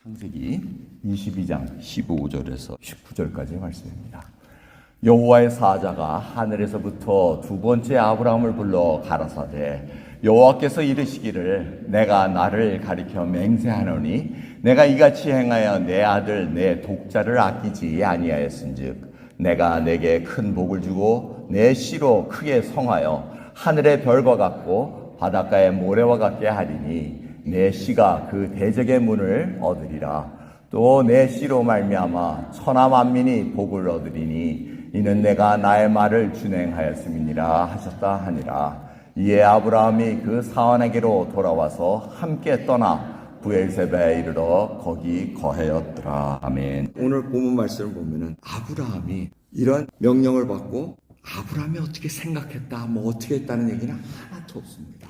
창세기 22장 15절에서 19절까지의 말씀입니다. 여호와의 사자가 하늘에서부터 두 번째 아브라함을 불러 가라사대 여호와께서 이르시기를 내가 나를 가리켜 맹세하노니 내가 이같이 행하여 내 아들 내 독자를 아끼지 아니하였은즉 내가 내게 큰 복을 주고 내 씨로 크게 성하여 하늘의 별과 같고 바닷가의 모래와 같게 하리니 내 씨가 그 대적의 문을 얻으리라. 또 내 씨로 말미암아 천하 만민이 복을 얻으리니 이는 내가 나의 말을 준행하였음이니라 하셨다 하니라. 이에 아브라함이 그 사환에게로 돌아와서 함께 떠나 부엘세바에 이르러 거기 거하였더라. 아멘. 오늘 본문 말씀을 보면은 아브라함이 이런 명령을 받고 아브라함이 어떻게 생각했다, 어떻게 했다는 얘기는 하나도 없습니다.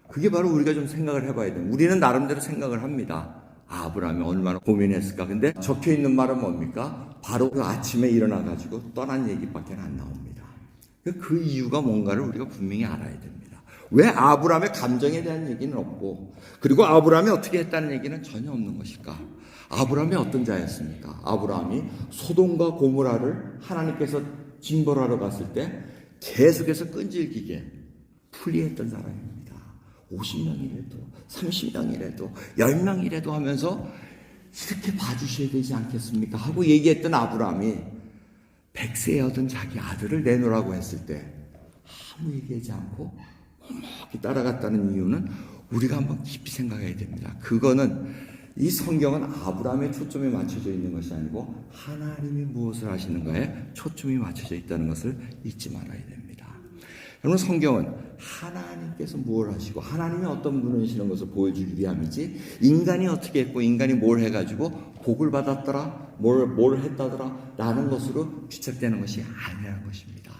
그게 바로 우리가 좀 생각을 해봐야 돼요. 우리는 나름대로 생각을 합니다. 아브라함이 얼마나 고민했을까. 근데 적혀 있는 말은 뭡니까? 바로 그 아침에 일어나가지고 떠난 얘기밖에 안 나옵니다. 그 이유가 뭔가를 우리가 분명히 알아야 됩니다. 왜 아브라함의 감정에 대한 얘기는 없고, 그리고 아브라함이 어떻게 했다는 얘기는 전혀 없는 것일까? 아브라함이 어떤 자였습니까? 아브라함이 소돔과 고모라를 하나님께서 징벌하러 갔을 때 계속해서 끈질기게 풀이했던 사람입니다. 50명이라도 30명이라도 10명이라도 하면서 이렇게 봐주셔야 되지 않겠습니까? 하고 얘기했던 아브라함이 100세에 얻은 자기 아들을 내놓으라고 했을 때 아무 얘기하지 않고 묵묵히 따라갔다는 이유는 우리가 한번 깊이 생각해야 됩니다. 그거는 이 성경은 아브라함의 초점이 맞춰져 있는 것이 아니고 하나님이 무엇을 하시는가에 초점이 맞춰져 있다는 것을 잊지 말아야 됩니다. 여러분, 성경은 하나님께서 뭘 하시고 하나님이 어떤 분을 하시는 것을 보여주기 위함이지 인간이 어떻게 했고 인간이 뭘 해가지고 복을 받았더라 뭘 했다더라 라는 것으로 귀착되는 것이 아니라는 것입니다.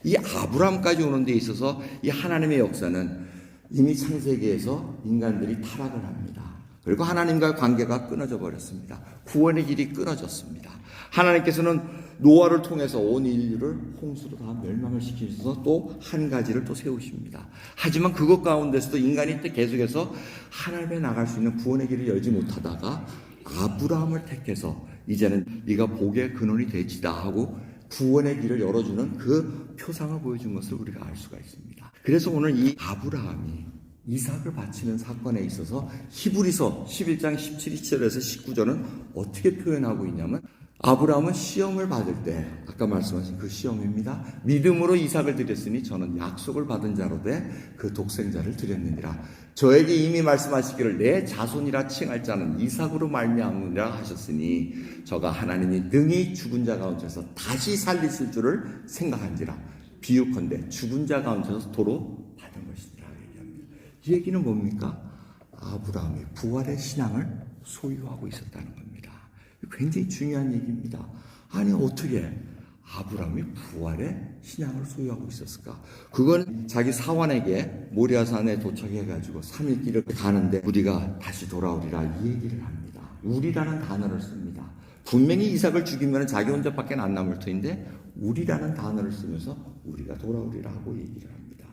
이 아브라함까지 오는 데 있어서 이 하나님의 역사는 이미 창세기에서 인간들이 타락을 합니다. 그리고 하나님과의 관계가 끊어져 버렸습니다. 구원의 길이 끊어졌습니다. 하나님께서는 노아를 통해서 온 인류를 홍수로 다 멸망을 시키셔서 또 한 가지를 또 세우십니다. 하지만 그것 가운데서도 인간이 계속해서 하나님에 나갈 수 있는 구원의 길을 열지 못하다가 아브라함을 택해서 이제는 네가 복의 근원이 되지다 하고 구원의 길을 열어주는 그 표상을 보여준 것을 우리가 알 수가 있습니다. 그래서 오늘 이 아브라함이 이삭을 바치는 사건에 있어서 히브리서 11장 17절에서 19절은 어떻게 표현하고 있냐면 아브라함은 시험을 받을 때 아까 말씀하신 그 시험입니다. 믿음으로 이삭을 드렸으니 저는 약속을 받은 자로 돼 그 독생자를 드렸느니라. 저에게 이미 말씀하시기를 내 자손이라 칭할 자는 이삭으로 말미암으리라 하셨으니 저가 하나님이 능히 죽은 자 가운데서 다시 살리실 줄을 생각한지라. 비유컨대 죽은 자 가운데서 도로 받은 것이니라 얘기합니다. 이 얘기는 뭡니까? 아브라함이 부활의 신앙을 소유하고 있었다는 겁니다. 굉장히 중요한 얘기입니다. 아니 어떻게 아브라함이 부활의 신앙을 소유하고 있었을까? 그건 자기 사환에게 모리아산에 도착해가지고 3일 길을 가는데 우리가 다시 돌아오리라 이 얘기를 합니다. 우리라는 단어를 씁니다. 분명히 이삭을 죽이면 자기 혼자밖에 안 남을 터인데 우리라는 단어를 쓰면서 우리가 돌아오리라 하고 얘기를 합니다.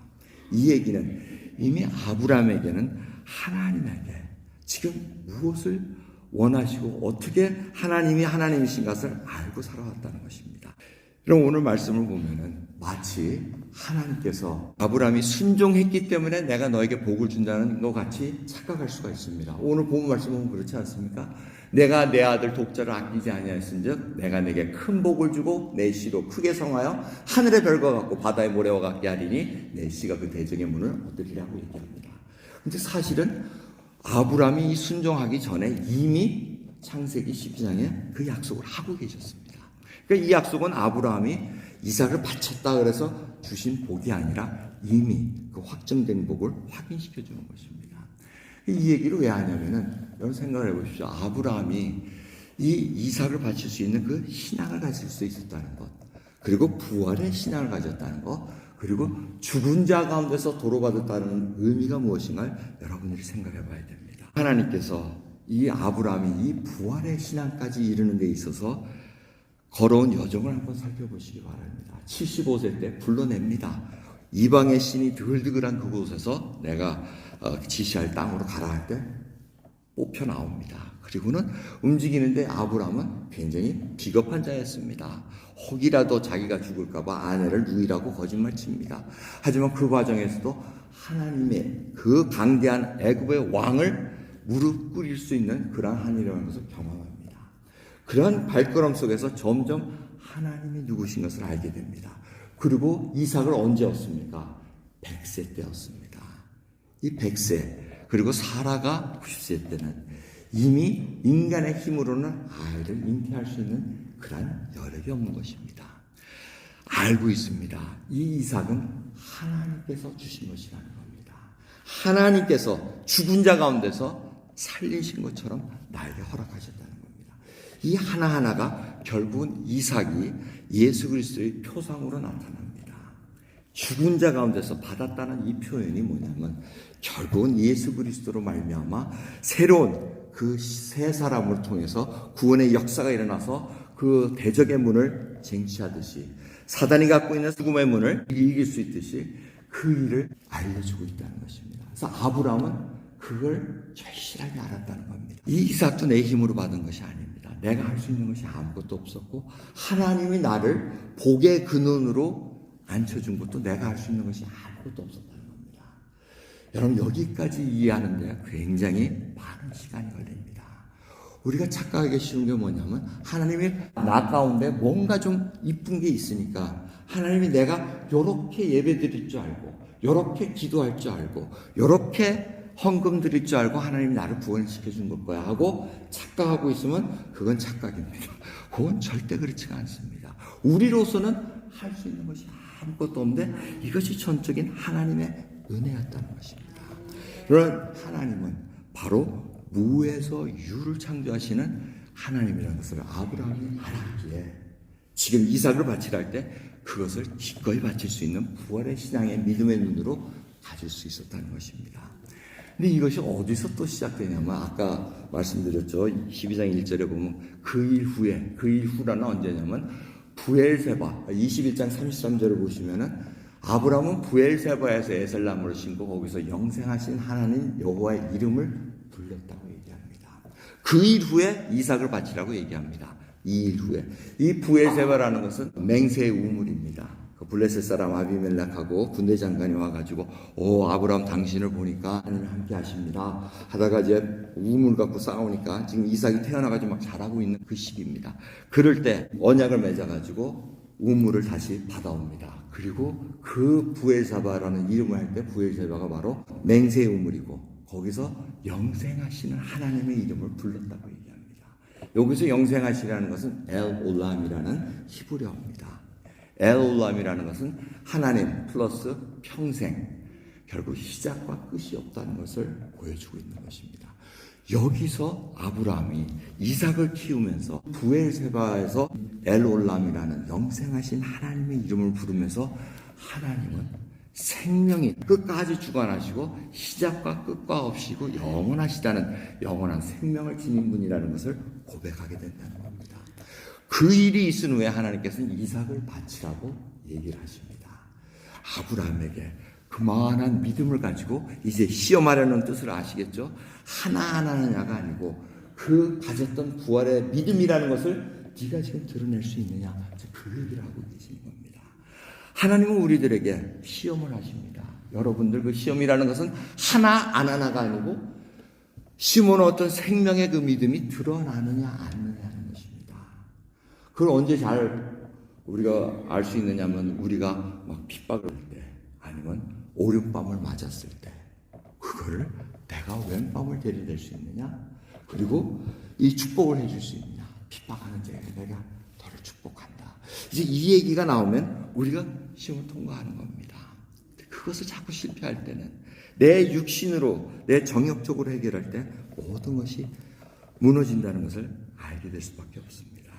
이 얘기는 이미 아브라함에게는 하나님에게 지금 무엇을 원하시고 어떻게 하나님이 하나님이신 것을 알고 살아왔다는 것입니다. 그럼 오늘 말씀을 보면은 마치 하나님께서 아브라함이 순종했기 때문에 내가 너에게 복을 준다는 것 같이 착각할 수가 있습니다. 오늘 본 말씀은 그렇지 않습니까? 내가 내 아들 독자를 아끼지 아니하였은즉 내가 내게 큰 복을 주고 내 씨로 크게 성하여 하늘의 별과 같고 바다의 모래와 같게 하리니 내 씨가 그 대적의 문을 얻으리라고 얘기합니다. 근데 사실은 아브라함이 순종하기 전에 이미 창세기 12장에 그 약속을 하고 계셨습니다. 그러니까 이 약속은 아브라함이 이삭을 바쳤다 그래서 주신 복이 아니라 이미 그 확정된 복을 확인시켜 주는 것입니다. 이 얘기를 왜 하냐면은 여러분 생각을 해보십시오. 아브라함이 이 이삭을 바칠 수 있는 그 신앙을 가질 수 있었다는 것, 그리고 부활의 신앙을 가졌다는 것, 그리고 죽은 자 가운데서 도로받았다는 의미가 무엇인가 여러분들이 생각해 봐야 됩니다. 하나님께서 이 아브라함이 이 부활의 신앙까지 이르는 데 있어서 걸어온 여정을 한번 살펴보시기 바랍니다. 75세 때 불러냅니다. 이방의 신이 드글드글한 그곳에서 내가 지시할 땅으로 가라 할 때 뽑혀 나옵니다. 그리고는 움직이는데 아브라함은 굉장히 비겁한 자였습니다. 혹이라도 자기가 죽을까봐 아내를 누이라고 거짓말 칩니다. 하지만 그 과정에서도 하나님의 그 강대한 애굽의 왕을 무릎 꿇일 수 있는 그러한 한이라는 것을 경험합니다. 그러한 발걸음 속에서 점점 하나님이 누구신 것을 알게 됩니다. 그리고 이삭을 언제 얻습니까? 100세 때였습니다. 이 100세 그리고 사라가 90세 때는 이미 인간의 힘으로는 아이를 잉태할 수 있는 그러한 여력이 없는 것입니다. 알고 있습니다. 이 이삭은 하나님께서 주신 것이라는 겁니다. 하나님께서 죽은 자 가운데서 살리신 것처럼 나에게 허락하셨다는 겁니다. 이 하나하나가 결국은 이삭이 예수 그리스도의 표상으로 나타납니다. 죽은 자 가운데서 받았다는 이 표현이 뭐냐면 결국은 예수 그리스도로 말미암아 새로운 그 세 사람을 통해서 구원의 역사가 일어나서 그 대적의 문을 쟁취하듯이 사단이 갖고 있는 죽음의 문을 이길 수 있듯이 그 일을 알려주고 있다는 것입니다. 그래서 아브라함은 그걸 절실하게 알았다는 겁니다. 이 이삭도 내 힘으로 받은 것이 아닙니다. 내가 할 수 있는 것이 아무것도 없었고 하나님이 나를 복의 근원으로 앉혀준 것도 내가 할 수 있는 것이 아무것도 없었다는 겁니다. 여러분 여기까지 이해하는데 굉장히 많은 시간이 걸립니다. 우리가 착각하기 쉬운 게 뭐냐면 하나님이 나 가운데 뭔가 좀 이쁜 게 있으니까 하나님이 내가 요렇게 예배 드릴 줄 알고 요렇게 기도할 줄 알고 요렇게 헌금 드릴 줄 알고 하나님이 나를 구원시켜 준 걸 거야 하고 착각하고 있으면 그건 착각입니다. 그건 절대 그렇지가 않습니다. 우리로서는 할 수 있는 것이 아무것도 없는데 이것이 전적인 하나님의 은혜였다는 것입니다. 그런 하나님은 바로 무에서 유를 창조하시는 하나님이라는 것을 아브라함이 알았기에 지금 이삭을 바치라 할 때 그것을 기꺼이 바칠 수 있는 부활의 신앙의 믿음의 눈으로 가질 수 있었다는 것입니다. 근데 이것이 어디서 또 시작되냐면 아까 말씀드렸죠. 12장 1절에 보면 그 일 후에, 그 일 후라는 언제냐면 부엘세바 21장 33절을 보시면은 아브라함은 부엘세바에서 에셀나무를 심고 거기서 영생하신 하나님 여호와의 이름을 불렀다고 얘기합니다. 그 일 후에 이삭을 바치라고 얘기합니다. 이 일 후에 이 부엘세바라는 것은 맹세의 우물입니다. 그 블레셋 사람 아비멜렉하고 군대 장관이 와가지고 아브라함 당신을 보니까 하나님 함께 하십니다 하다가 이제 우물 갖고 싸우니까 지금 이삭이 태어나가지고 막 자라고 있는 그 시기입니다. 그럴 때 언약을 맺어가지고 우물을 다시 받아옵니다. 그리고 그 부엘세바라는 이름을 할 때 부엘세바가 바로 맹세의 우물이고 거기서 영생하시는 하나님의 이름을 불렀다고 얘기합니다. 여기서 영생하시라는 것은 엘올람이라는 히브리어입니다. 엘올람이라는 것은 하나님 플러스 평생, 결국 시작과 끝이 없다는 것을 보여주고 있는 것입니다. 여기서 아브라함이 이삭을 키우면서 부엘세바에서 엘올람이라는 영생하신 하나님의 이름을 부르면서 하나님은 생명이 끝까지 주관하시고 시작과 끝과 없이고 영원하시다는 영원한 생명을 지닌 분이라는 것을 고백하게 된다는 겁니다. 그 일이 있은 후에 하나님께서는 이삭을 바치라고 얘기를 하십니다. 아브라함에게 그만한 믿음을 가지고 이제 시험하려는 뜻을 아시겠죠? 하나하나냐가 아니고 그 가졌던 부활의 믿음이라는 것을 네가 지금 드러낼 수 있느냐, 그 얘기를 하고 계시는 겁니다. 하나님은 우리들에게 시험을 하십니다. 여러분들 그 시험이라는 것은 하나 안 하나가 아니고 심어놓은 어떤 생명의 그 믿음이 드러나느냐 안 느냐는 것입니다. 그걸 언제 잘 우리가 알 수 있느냐면 우리가 막 핍박을 할 때 아니면 오른밤을 맞았을 때 그걸 내가 왼밤을 들이댈 수 있느냐, 그리고 이 축복을 해줄 수 있느냐. 핍박하는 자에게 내가 너를 축복한다. 이제 이 얘기가 나오면 우리가 시험을 통과하는 겁니다. 그것을 자꾸 실패할 때는 내 육신으로 내 정욕적으로 해결할 때 모든 것이 무너진다는 것을 알게 될 수밖에 없습니다.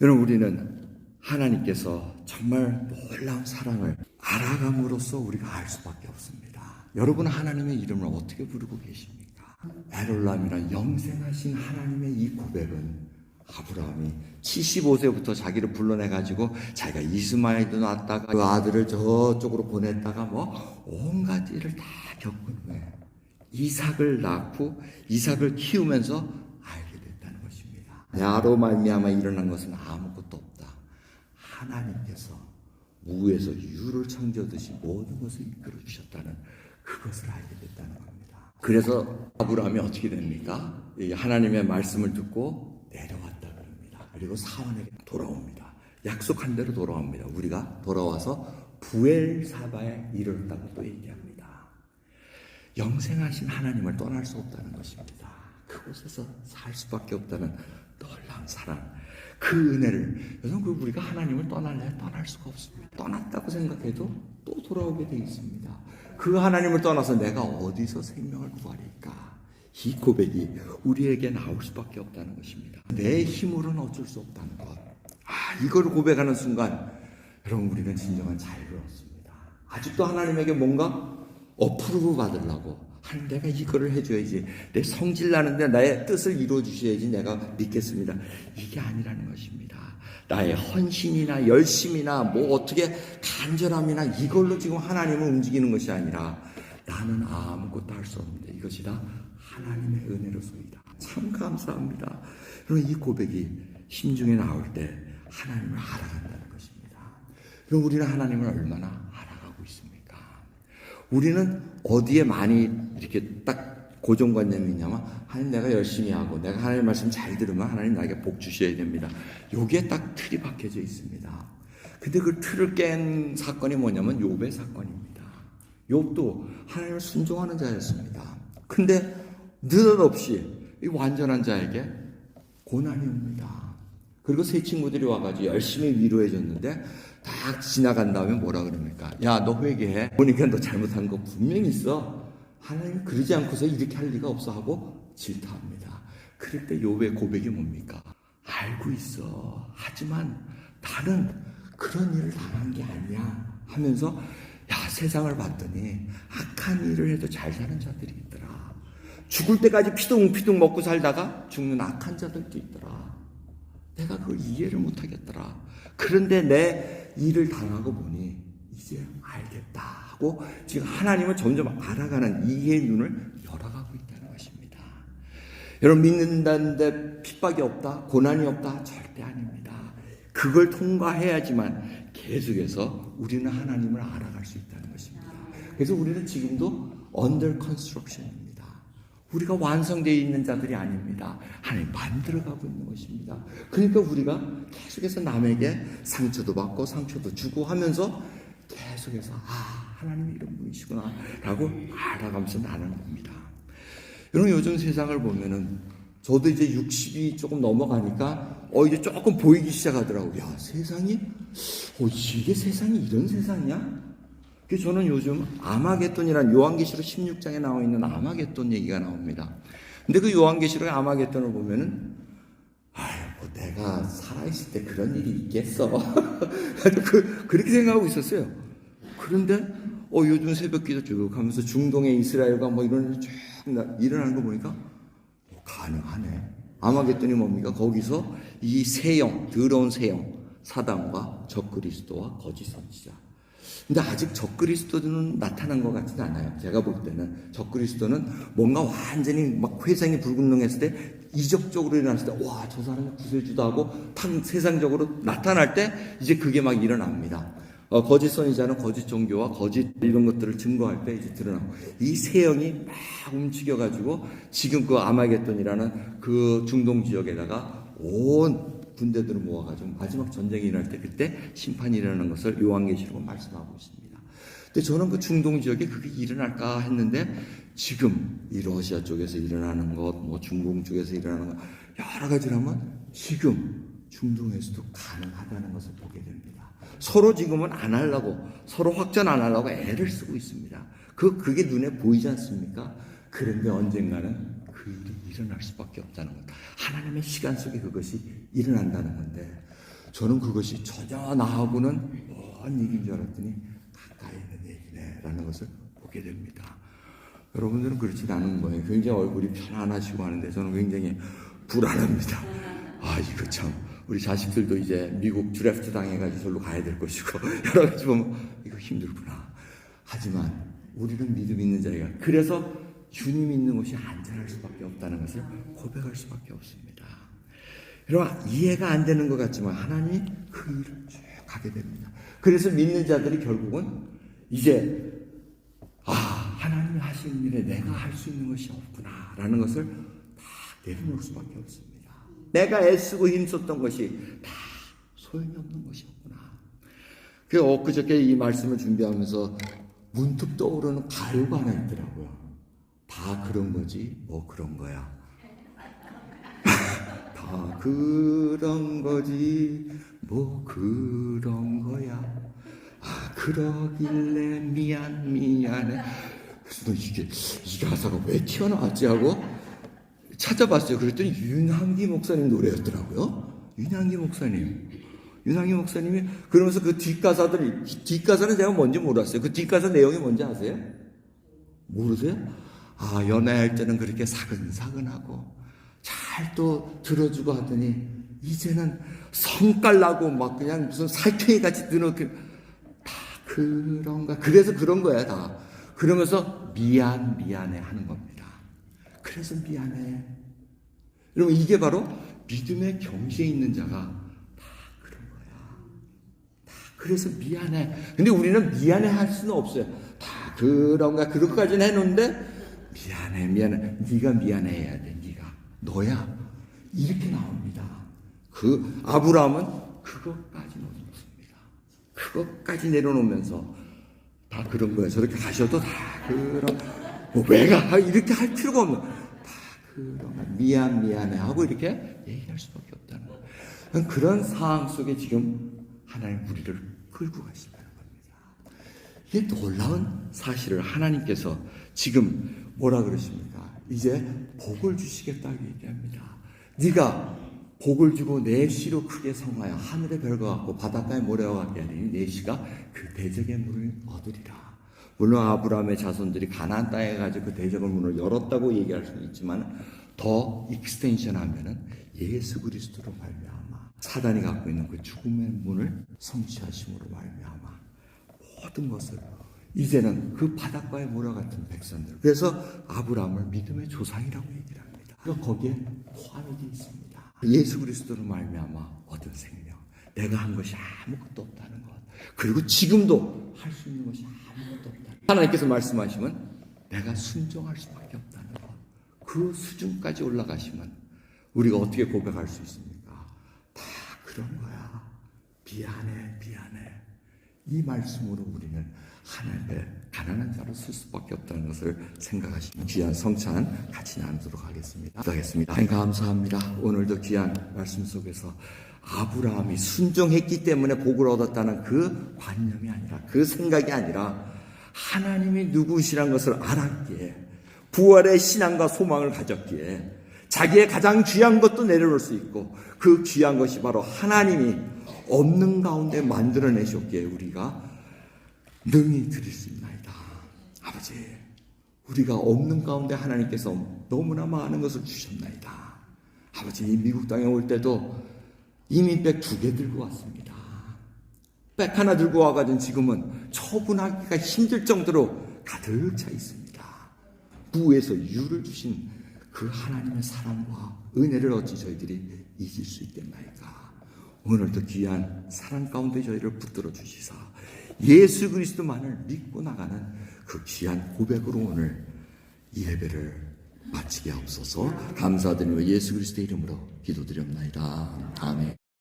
여러분, 우리는 하나님께서 정말 놀라운 사랑을 알아감으로써 우리가 알 수밖에 없습니다. 여러분은 하나님의 이름을 어떻게 부르고 계십니까? 엘올람이란 영생하신 하나님의 이 고백은 아브라함이 75세부터 자기를 불러내가지고 자기가 이스마엘도 낳았다가 그 아들을 저쪽으로 보냈다가 뭐 온갖 일을 다 겪은 후에 이삭을 낳고 이삭을 키우면서 알게 됐다는 것입니다. 나로 말미암아 일어난 것은 아무것도 없다. 하나님께서 무에서 유를 창조하듯이 모든 것을 이끌어 주셨다는 그것을 알게 됐다는 겁니다. 그래서 아브라함이 어떻게 됩니까? 하나님의 말씀을 듣고 내려왔다 그럽니다. 그리고 사원에게 돌아옵니다. 약속한 대로 돌아옵니다. 우리가 돌아와서 부엘사바에 이르렀다고 또 얘기합니다. 영생하신 하나님을 떠날 수 없다는 것입니다. 그곳에서 살 수밖에 없다는 놀라운 사랑, 그 은혜를 여러분, 우리가 하나님을 떠날 수가 없습니다. 떠났다고 생각해도 또 돌아오게 되어 있습니다. 그 하나님을 떠나서 내가 어디서 생명을 구하리까? 이 고백이 우리에게 나올 수밖에 없다는 것입니다. 내 힘으로는 어쩔 수 없다는 것. 이걸 고백하는 순간 여러분, 우리는 진정한 자유를 얻습니다. 아직도 하나님에게 뭔가 어프로브 받으려고, 내가 이거를 해줘야지, 내 성질 나는데 나의 뜻을 이루어 주셔야지 내가 믿겠습니다, 이게 아니라는 것입니다. 나의 헌신이나 열심이나 뭐 어떻게 간절함이나 이걸로 지금 하나님을 움직이는 것이 아니라 나는 아무것도 할 수 없는데 이것이 다 하나님의 은혜로소이다. 참 감사합니다. 여러분, 이 고백이 심중에 나올 때 하나님을 알아간다는 것입니다. 그럼 우리는 하나님을 얼마나 알아가고 있습니까? 우리는 어디에 많이 이렇게 딱 고정관념이 있냐면, 하나님 내가 열심히 하고 내가 하나님 말씀 잘 들으면 하나님 나에게 복 주셔야 됩니다. 여기에 딱 틀이 박혀져 있습니다. 근데 그 틀을 깬 사건이 뭐냐면 욥의 사건입니다. 욥도 하나님을 순종하는 자였습니다. 근데 느닷없이 이 완전한 자에게 고난이 옵니다. 그리고 세 친구들이 와가지고 열심히 위로해 줬는데 딱 지나간 다음에 뭐라 그럽니까? 야, 너 회개해. 보니까 너 잘못한 거 분명히 있어. 하나님이 그러지 않고서 이렇게 할 리가 없어 하고 질타합니다. 그럴 때 욥의 고백이 뭡니까? 알고 있어. 하지만 나는 그런 일을 당한 게 아니야 하면서, 야, 세상을 봤더니 악한 일을 해도 잘 사는 자들이 있더라. 죽을 때까지 피둥피둥 먹고 살다가 죽는 악한 자들도 있더라. 내가 그걸 이해를 못하겠더라. 그런데 내 일을 당하고 보니 이제 알겠다 하고 지금 하나님을 점점 알아가는 이해의 눈을 열어가고 있다는 것입니다. 여러분, 믿는다는데 핍박이 없다, 고난이 없다? 절대 아닙니다. 그걸 통과해야지만 계속해서 우리는 하나님을 알아갈 수 있다는 것입니다. 그래서 우리는 지금도 under construction입니다. 우리가 완성되어 있는 자들이 아닙니다. 하나님 만들어가고 있는 것입니다. 그러니까 우리가 계속해서 남에게 상처도 받고 상처도 주고 하면서 계속해서 하나님이 이런 분이시구나 라고 알아가면서 나는 겁니다. 여러분, 요즘 세상을 보면은 저도 이제 60이 조금 넘어가니까 이제 조금 보이기 시작하더라고요. 야, 세상이 이게 세상이 이런 세상이야? 그래서 저는 요즘 아마겟돈이라는 요한계시록 16장에 나와 있는 아마겟돈 얘기가 나옵니다. 근데 그 요한계시록의 아마겟돈을 보면은 뭐 내가 살아있을 때 그런 일이 있겠어. 그렇게 생각하고 있었어요. 그런데 요즘 새벽기도 쭉 하면서 중동의 이스라엘과 뭐 이런 일이 쭉 일어나는 거 보니까 가능하네. 아마겟돈이 뭡니까? 거기서 이 세영, 더러운 세영, 사단과 적그리스도와 거짓 선지자. 근데 아직 적그리스도는 나타난 것 같지는 않아요. 제가 볼 때는 적그리스도는 뭔가 완전히 막 회상이 불균형했을 때, 이적적으로 일어났을 때, 와, 저 사람이 구세주도 하고 세상적으로 나타날 때 이제 그게 막 일어납니다. 거짓 선지자는 거짓 종교와 거짓 이런 것들을 증거할 때 이제 드러나고, 이 세형이 막 움직여가지고 지금 그 아마겟돈이라는 그 중동 지역에다가 온 군대들을 모아가지고 마지막 전쟁이 일어날 때, 그때 심판이 일어나는 것을 요한계시록은 말씀하고 있습니다. 근데 저는 그 중동 지역에 그게 일어날까 했는데, 지금 이 러시아 쪽에서 일어나는 것, 뭐 중동 쪽에서 일어나는 것, 여러 가지를 하면 지금 중동에서도 가능하다는 것을 보게 됩니다. 서로 지금은 안 하려고, 서로 확전 안 하려고 애를 쓰고 있습니다. 그게 눈에 보이지 않습니까? 그런데 언젠가는 그 일이 일어날 수밖에 없다는 것. 하나님의 시간 속에 그것이 일어난다는 건데, 저는 그것이 전혀 나하고는 먼 얘기인 줄 알았더니 가까이 있는 얘기네 라는 것을 보게 됩니다. 여러분들은 그렇지 않은 거예요. 굉장히 얼굴이 편안하시고 하는데 저는 굉장히 불안합니다. 이거 참, 우리 자식들도 이제 미국 드래프트 당해가지고 저로 가야 될 것이고 여러 가지 보면 이거 힘들구나. 하지만 우리는 믿음 있는 자가, 그래서 주님 있는 곳이 안전할 수밖에 없다는 것을 고백할 수밖에 없습니다. 여러분, 이해가 안 되는 것 같지만 하나님이 그 일을 쭉 가게 됩니다. 그래서 믿는 자들이 결국은 이제 하나님이 하시는 일에 내가 할 수 있는 것이 없구나 라는 것을 다 내려놓을 수밖에 없습니다. 내가 애쓰고 힘썼던 것이 다 소용이 없는 것이었구나. 엊그저께 이 말씀을 준비하면서 문득 떠오르는 가요가 하나 있더라고요. 다 그런 거지 뭐 그런 거야. 다 그런 거지 뭐 그런 거야. 그러길래 미안해. 그래서 이 가사가 왜 튀어나왔지 하고 찾아봤어요. 그랬더니 윤한기 목사님 노래였더라고요. 윤한기 목사님이 그러면서 그 뒷가사는 제가 뭔지 몰랐어요. 그 뒷가사 내용이 뭔지 아세요? 모르세요? 연애할 때는 그렇게 사근사근하고 잘 또 들어주고 하더니 이제는 성깔 나고 막 그냥 무슨 살쾡이 같이 드는 다 그런가. 그래서 그런 거야 다. 그러면서 미안해 하는 겁니다. 그래서 미안해. 여러분, 이게 바로 믿음의 경지에 있는 자가 다 그런 거야. 다 그래서 미안해. 근데 우리는 미안해 할 수는 없어요. 다 그런가. 그것까지는 해놓는데 미안해. 네가 미안해야 돼. 네가 너야. 이렇게 나옵니다. 그 아브라함은 그것까지 놓습니다. 그것까지 내려놓으면서 다 그런 거예요. 저렇게 가셔도 다 그런 왜가 이렇게 할 필요가 없는 다 그런 미안해 하고 이렇게 얘기할 수밖에 없다는 거예요. 그런 상황 속에 지금 하나님 우리를 끌고 가신다는 겁니다. 이게 놀라운 사실을 하나님께서 지금 뭐라 그러십니까? 이제 복을 주시겠다고 얘기합니다. 네가 복을 주고 내 씨로 크게 성하여 하늘의 별과 같고 바닷가의 모래와 같게 하리니 내 씨가 그 대적의 문을 얻으리라. 물론 아브라함의 자손들이 가나안 땅에 가지고 그 대적의 문을 열었다고 얘기할 수는 있지만 더 익스텐션하면은 예수 그리스도로 말미암아 사단이 갖고 있는 그 죽음의 문을 성취하심으로 말미암아 모든 것을 이제는 그 바닷가의 모래 같은 백성들. 그래서 아브라함을 믿음의 조상이라고 얘기를 합니다. 거기에 포함이 되어 있습니다. 예수 그리스도로 말미암아 얻은 생명, 내가 한 것이 아무것도 없다는 것, 그리고 지금도 할 수 있는 것이 아무것도 없다. 하나님께서 말씀하시면 내가 순종할 수밖에 없다는 것, 그 수준까지 올라가시면 우리가 어떻게 고백할 수 있습니까? 다 그런 거야. 미안해. 이 말씀으로 우리는 하나님의 가난한 자로 쓸 수밖에 없다는 것을 생각하시면 귀한 성찬 같이 나누도록 하겠습니다. 기도하겠습니다. 하나님 감사합니다. 오늘도 귀한 말씀 속에서 아브라함이 순종했기 때문에 복을 얻었다는 그 관념이 아니라, 그 생각이 아니라 하나님이 누구시란 것을 알았기에, 부활의 신앙과 소망을 가졌기에 자기의 가장 귀한 것도 내려놓을 수 있고, 그 귀한 것이 바로 하나님이 없는 가운데 만들어내셨기에 우리가 능히 드릴 수 있나이다. 아버지, 우리가 없는 가운데 하나님께서 너무나 많은 것을 주셨나이다. 아버지, 미국 땅에 올 때도 이민백 2개 들고 왔습니다. 백 하나 들고 와가지고 지금은 처분하기가 힘들 정도로 가득 차 있습니다. 부에서 유를 주신 그 하나님의 사랑과 은혜를 어찌 저희들이 잊을 수 있겠나이까. 오늘도 귀한 사랑 가운데 저희를 붙들어 주시사 예수 그리스도만을 믿고 나가는 그 귀한 고백으로 오늘 이 예배를 마치게 하옵소서. 감사드리며 예수 그리스도의 이름으로 기도드렸나이다.